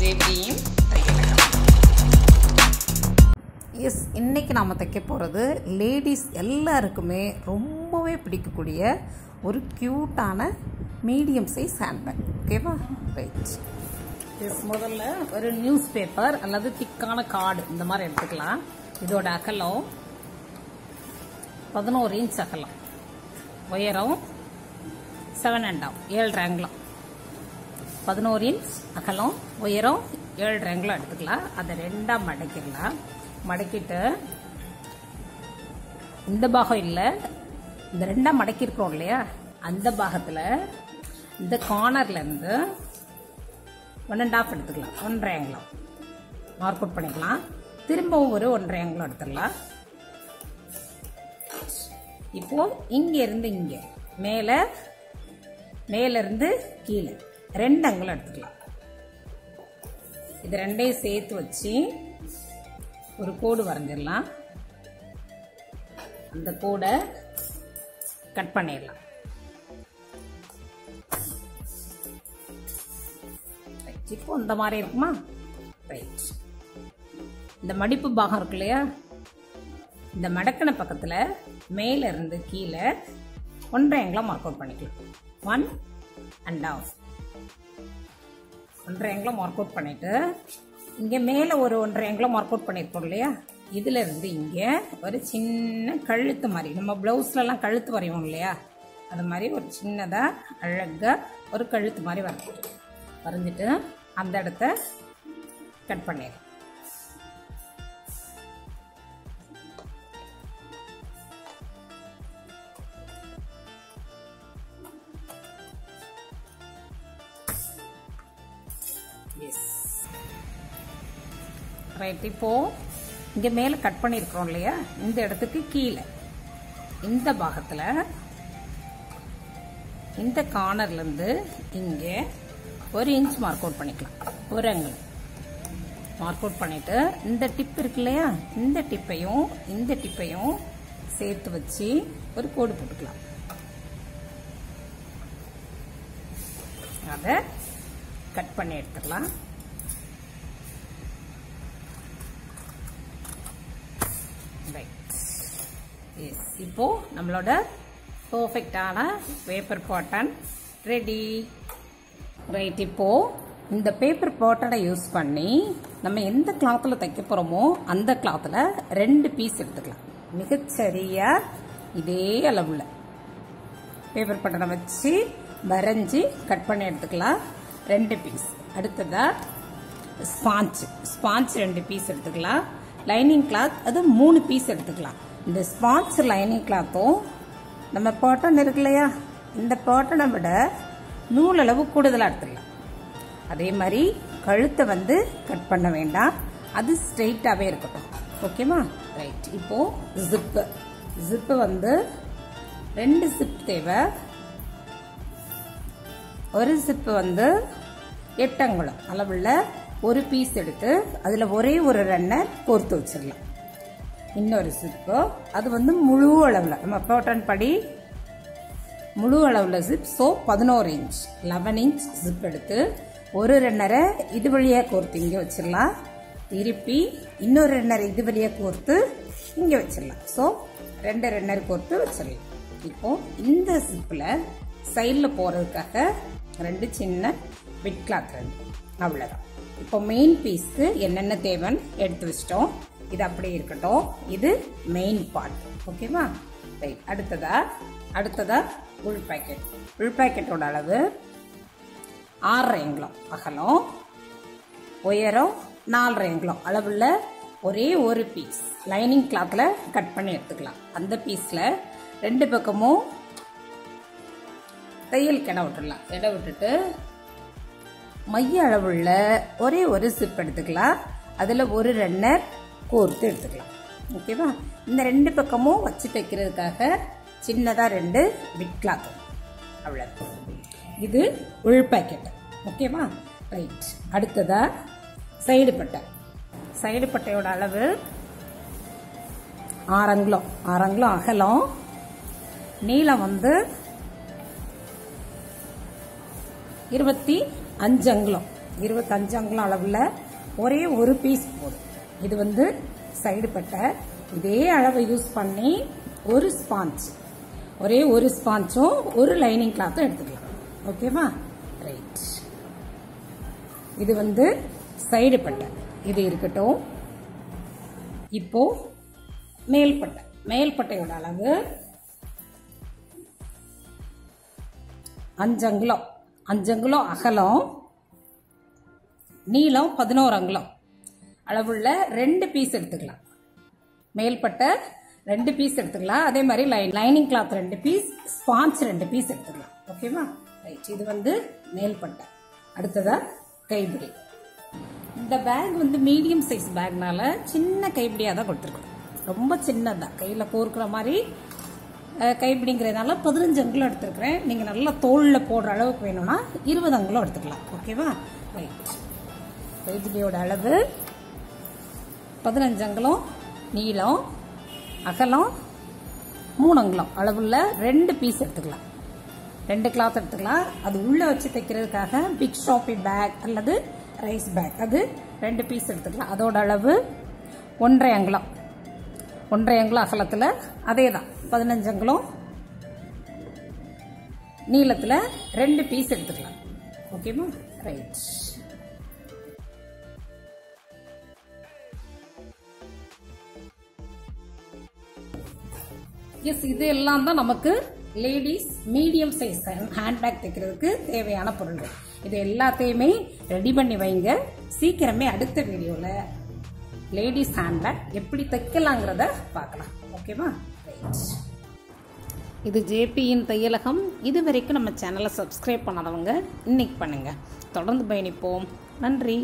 Team S இன்னைக்கு நாம் தைக்க போகிறது லேடிஸ் எல்லாருக்குமே ரொம்பவே பிடிக்கக்கூடிய ஒரு க்யூட்டான மீடியம் சைஸ் ஹேண்ட்பேக். ஓகேவா? ரைட். எஸ் முதல்ல ஒரு நியூஸ் பேப்பர் அல்லது திக்கான கார்டு இந்த மாதிரி எடுத்துக்கலாம். இதோட அகலம் 11 இன்ச் அகலம், உயரம் 7.5 7 அங்குலம். 11 இன்ச் அகலம், உயரம் 7 அங்குலம் எடுத்துக்கலாம். அதை ரெண்டா மடக்கிடலாம். மடக்கிட்டு இந்த பாகம் இல்லை, இந்த ரெண்டா மடக்கிருக்கிறோம் இல்லையா, அந்த பாகத்தில் இந்த கார்னர்ல இருந்து 1.5 எடுத்துக்கலாம். 1.5 அங்குலம் மார்க் அவுட் பண்ணிக்கலாம். திரும்பவும் ஒரு 1.5 அங்குலம் எடுத்துக்கலாம். இப்போ இங்க இருந்து இங்க மேல இருந்து கீழே 2 அங்குலம் எடுத்துக்கலாம். இது ரெண்டையும் சேர்த்து வச்சு ஒரு கோடு வரைஞ்சிடலாம். அந்த கோடை கட் பண்ணிடலாம். இப்போ இந்த மாதிரி இருக்குமா? ரைட். இந்த மடிப்பு பாகம் இருக்கு இல்லையா, இந்த மடக்கின பக்கத்துல மேல இருந்து கீழே 1.5 அங்குலம் மார்க் அவுட் பண்ணிக்கலாம். 1.5 1.5 அங்குலம் மார்க் அவுட் பண்ணிட்டு இங்க மேல ஒரு 1.5 அங்குலம் மார்க் அவுட் பண்ணிருக்கோம் இல்லையா, இதுல இருந்து இங்க ஒரு சின்ன கழுத்து மாதிரி, நம்ம பிளவுஸ்ல எல்லாம் கழுத்து வரைவோம் இல்லையா, அது மாதிரி ஒரு சின்னதா அழகா ஒரு கழுத்து மாதிரி வரைஞ்சிட்டு அந்த இடத்த கட் பண்ணிடுறோம். ரைட். இப்போ இங்க மேல கட் பண்ணிருக்கிறோம் இல்லையா, இந்த இடத்துக்கு கீழே இந்த பாகத்துல இந்த கார்னர்ல இருந்து இங்க 1 இன்ச் மார்க் அவுட் பண்ணிக்கலாம். 1 அங்குலம் மார்க் அவுட் பண்ணிட்டு இந்த டிப் இருக்கு இல்லையா, இந்த டிப்பையும் சேர்த்து வச்சு ஒரு கோடு போட்டுக்கலாம். அதை கட் பண்ணி எடுத்துக்கலாம். இப்போ நம்மளோட பெர்ஃபெக்டான பேப்பர் பாட்டன் ரெடி. ரைட். இப்போ இந்த பேப்பர் பாட்டனை யூஸ் பண்ணி நம்ம எந்த கிளாத்தில் தைக்க போறோமோ அந்த கிளாத்தில் 2 பீஸ் எடுத்துக்கலாம். மிகச்சரியா இதே அளவுல பேப்பர் பாட்டனை வச்சு வரைஞ்சி கட் பண்ணி எடுத்துக்கலாம். 2 பீஸ். அடுத்ததா ஸ்பாஞ்ச் 2 பீஸ் எடுத்துக்கலாம். லைனிங் கிளாத் அது 3 பீஸ் எடுத்துக்கலாம். இந்த ஸ்பாஞ்ச் லைனிங் கிளாத்தும் நம்ம பாட்டன் இருக்கு இல்லையா, இந்த பாட்டனை விட நூல் அளவு கூடுதலாக எடுத்துக்கலாம். அதே மாதிரி கழுத்தை வந்து கட் பண்ண வேண்டாம், அது ஸ்ட்ரெயிட்டாகவே இருக்கட்டும். ஓகேவா? ரைட். இப்போ ஜிப்பு வந்து 2 ஜிப் தேவை. ஒரு ஜிப்பு வந்து 8 அங்குலம் அளவுள்ள ஒரு பீஸ் எடுத்து அதில் ஒரே ஒரு ரன்னர் கோர்த்து வச்சிடலாம். இன்னொரு ஜிப்பு அது வந்து முழு அளவில், நம்ம பேட்டர்ன் படி முழு அளவில் zip. So 11 inch 11 inch zip எடுத்து ஒரு ரன்னரை இது வழியாக கோர்த்து இங்கே வச்சிடலாம். திருப்பி இன்னொரு ரன்னர் இது வழியாக கோர்த்து இங்கே வச்சிடலாம். ஸோ 2 ரன்னர் கோர்த்து வச்சிடலாம். இப்போ இந்த ஜிப்பில் சைடில் போகிறதுக்காக 2 சின்ன பிட் கிளாத் 2, அவ்வளோதான். இப்போ மெயின் பீஸ்க்கு என்னென்ன தேவைன்னு எடுத்து வச்சிட்டோம். இது அப்படியே இருக்கட்டும். இது மெயின் பார்ட். ஓகேவா? ரைட். அடுத்ததா உள் பாக்கெட். உள் பாக்கெட்டோட அளவு 6.5 அங்குலம் அகலம், உயரம் 4.5 அங்குலம் அளவுள்ள ஒரே ஒரு பீஸ் லைனிங் கிளாத்ல கட் பண்ணி எடுத்துக்கலாம். அந்த பீஸ்ல 2 பக்கமும் தையலுக்கு இடம் விட்டுடலாம். இடம் விட்டுட்டு மைய அளவுள்ள ஒரே ஒரு ஜிப் எடுத்துக்கலாம். அதுல ஒரு ரன்னர் கோர்த்து எடுத்துக்கலாம். ஓகேவா? இந்த 2 பக்கமும் வச்சு தைக்கிறதுக்காக சின்னதா 2 பிட் கிளாத், அவ்வளவு. இது உள் பாக்கெட். ஓகேவா? ரைட். அடுத்ததா சைடு பட்டையோட அளவு 6 அங்குலம் அகலம், நீளம் வந்து 25 அங்குலம் 25 அங்குலம் அளவில் ஒரே ஒரு பீஸ் போதும். இது வந்து சைடு பட்டை. இதே அளவை யூஸ் பண்ணி ஒரு ஸ்பாஞ்ச், ஒரே ஒரு ஸ்பாஞ்சும் ஒரு லைனிங் கிளாத்தும் எடுத்துக்கலாம். ஓகேவா? ரைட். இது வந்து சைடு பட்டை, இது இருக்கட்டும். இப்போ மேல் பட்டை. மேல் பட்டையோட அளவு 5 அங்குலம். 5 அங்குலம் அகலம், நீளம் 11 அங்குலம் அளவுள்ள 2 பீஸ் எடுத்துக்கலாம். மேல் பட்டை 2 பீஸ் எடுத்துக்கலாம். அதே மாதிரி lining cloth 2 piece, sponge 2 piece எடுத்துக்கலாம். ஓகேவா? ரைட். இது வந்து மேல் பட்டை. அடுத்ததா கைப்பிடி. இந்த பேக் வந்து மீடியம் சைஸ் பேக்னால சின்ன கைப்பிடியாக தான் கொடுத்துருக்கோம். ரொம்ப சின்னதான், கையில் கோர்க்குற மாதிரி கைப்பிடிங்கிறதுனால 15 அங்குலம் எடுத்துருக்கிறேன். நீங்கள் நல்லா தோளில் போடுற அளவுக்கு வேணும்னா 20 அங்குலம் எடுத்துக்கலாம். ஓகேவா? ரைட். கைப்பிடியோட அளவு 15 அங்குலம், நீளம் அகலம் 3 அங்குலம் அளவுள்ள 2 பீஸ் எடுத்துக்கலாம். 2 கிளாத் எடுத்துக்கலாம். அது உள்ளே வச்சு தைக்கிறதுக்காக பிக் ஷாப்பி பேக் அல்லது ரைஸ் பேக், அது 2 பீஸ் எடுத்துக்கலாம். அதோட அளவு 1.5 அங்குலம். 1.5 அங்குலம் அகலத்தில் அதே தான் 15 அங்குலம் நீளத்தில் 2 பீஸ் எடுத்துக்கலாம். ஓகேவா? ரைட். எஸ், இது எல்லாம் தான் நமக்கு லேடிஸ் மீடியம் சைஸ் ஹேண்ட்பேக் தைக்கிறதுக்கு தேவையான பொருள்கள். இது எல்லாத்தையுமே ரெடி பண்ணி வைங்க. சீக்கிரமே அடுத்த வீடியோவில் லேடிஸ் ஹேண்ட்பேக் எப்படி தைக்கலாங்கிறத பார்க்கலாம். ஓகேவா? இது ஜேபியின் தையலகம். இது வரைக்கும் நம்ம சேனலை சப்ஸ்கிரைப் பண்ணாதவங்க இன்னைக்கு பண்ணுங்க. தொடர்ந்து பயணிப்போம். நன்றி.